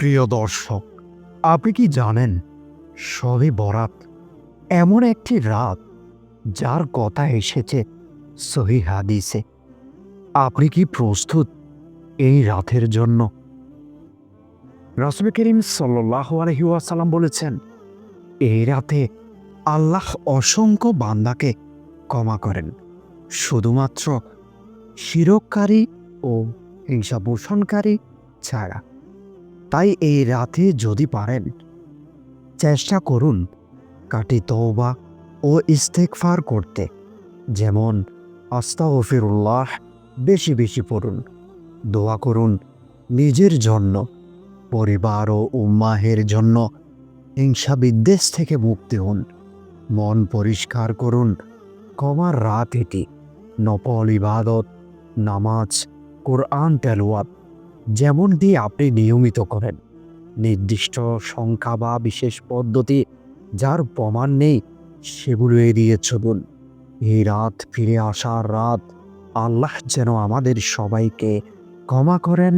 প্রিয় দর্শক, আপনি কি জানেন শবে বরাত এমন একটি রাত যার কথা এসেছে সহিহ হাদিসে? আপনি কি প্রস্তুত এই রাতের জন্য? রাসূল করিম সাল্লাল্লাহু আলাইহি ওয়াসাল্লাম বলেছেন, এই রাতে আল্লাহ অসংখ্য বান্দাকে ক্ষমা করেন, শুধুমাত্র শিরককারী ও হিংসা পোষণকারী ছাড়া। তাই এই রাতে যদি পারেন, চেষ্টা করুন কাটি তওবা ও ইস্তেগফার করতে। যেমন আস্তাগফিরুল্লাহ বেশি বেশি পড়ুন, দোয়া করুন নিজের জন্য, পরিবার ও উম্মাহের জন্য। হিংসা বিদ্বেষ থেকে মুক্তি হন, মন পরিষ্কার করুন। ক্ষমার রাত এটি। নফল ইবাদত, নামাজ, কোরআন তেলাওয়াত যেমনটি আপনি নিয়মিত করেন, নির্দিষ্ট সংখ্যা বা বিশেষ পদ্ধতি যার প্রমাণ নেই সেগুলো এড়িয়ে চলুন। এই রাত ফিরে আসার রাত। আল্লাহ যেন আমাদের সবাইকে ক্ষমা করেন।